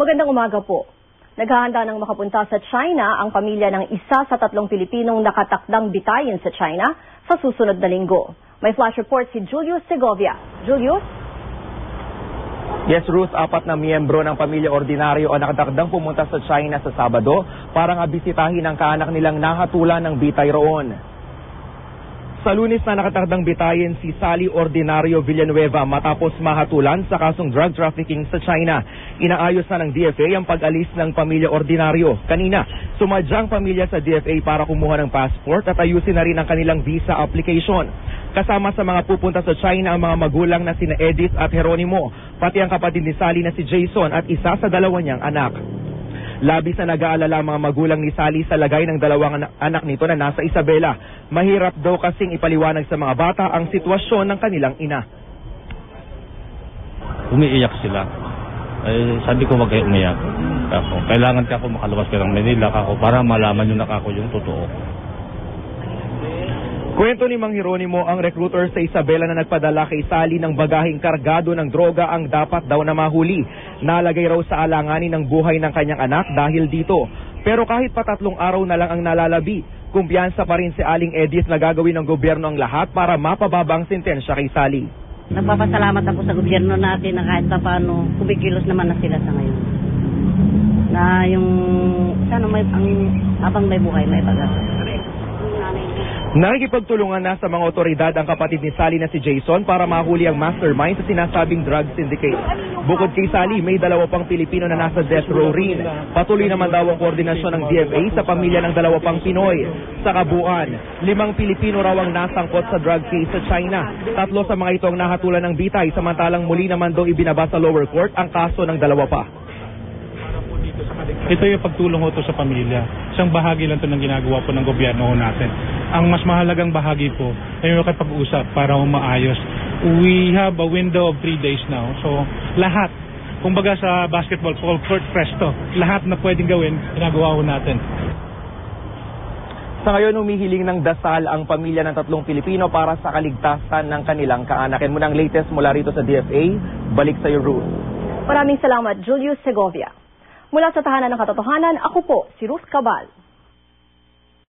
Magandang umaga po. Naghahanda ng makapunta sa China ang pamilya ng isa sa 3 Pilipinong nakatakdang bitayin sa China sa susunod na linggo. May flash report si Julius Segovia. Julius? Yes, Ruth, 4 na miyembro ng pamilya ordinaryo ang nakatakdang pumunta sa China sa Sabado para nga bisitahin ang kaanak nilang nahatulan ng bitay roon. Sa Lunes na nakatakdang bitayin si Sally Ordinario Villanueva matapos mahatulan sa kasong drug trafficking sa China. Inaayos na ng DFA ang pag-alis ng pamilya ordinaryo. Kanina, sumadya ang pamilya sa DFA para kumuha ng passport at ayusin na rin ang kanilang visa application. Kasama sa mga pupunta sa China ang mga magulang na sina Edith at Jeronimo, pati ang kapatid ni Sally na si Jason at isa sa 2 niyang anak. Labis na nag-aalala ang mga magulang ni Sally sa lagay ng 2 anak nito na nasa Isabela. Mahirap daw kasing ipaliwanag sa mga bata ang sitwasyon ng kanilang ina. Umiiyak sila. Sabi ko wag kayo umiyak. Kailangan ka ako makalabas ka ng Manila para malaman nyo na ako yung totoo. Kwento ni Mang Jeronimo, ang recruiter sa Isabela na nagpadala kay Sally ng bagaheng kargado ng droga ang dapat daw na mahuli. Nalagay raw sa alanganin ng buhay ng kanyang anak dahil dito. Pero kahit pa 3 araw na lang ang nalalabi, kumpiyansa pa rin si Aling Edith na gagawin ng gobyerno ang lahat para mapababa ang sentensya kay Sally. Nagpapasalamat ako sa gobyerno natin na kahit pa paano kumikilos naman na sila sa ngayon. Na yung sana habang may buhay may pag-asa. Nakikipagtulungan na sa mga otoridad ang kapatid ni Sally na si Jason para mahuli ang mastermind sa sinasabing drug syndicate. Bukod kay Sally, may 2 pang Pilipino na nasa death row rin. Patuloy naman daw ang koordinasyon ng DFA sa pamilya ng 2 pang Pinoy. Sa kabuuan, 5 Pilipino raw ang nasangkot sa drug case sa China. 3 sa mga ito ang nahatulan ng bitay, samantalang muli naman daw ibinaba sa lower court ang kaso ng 2 pa. Ito yung pagtulong ho to sa pamilya. Isang bahagi lang ito ng ginagawa po ng gobyerno natin. Ang mas mahalagang bahagi po ay yung makipag-usap para maayos. We have a window of 3 days now. So lahat, kumbaga sa basketball, court press to, lahat na pwedeng gawin, ginagawa ho natin. Sa ngayon, humihiling ng dasal ang pamilya ng 3 Pilipino para sa kaligtasan ng kanilang kaanak. Yan muna ang latest mula rito sa DFA. Balik sa iyo, Ruth. Maraming salamat, Julius Segovia. Mula sa Tahanan ng Katotohanan, ako po si Ruth Cabal.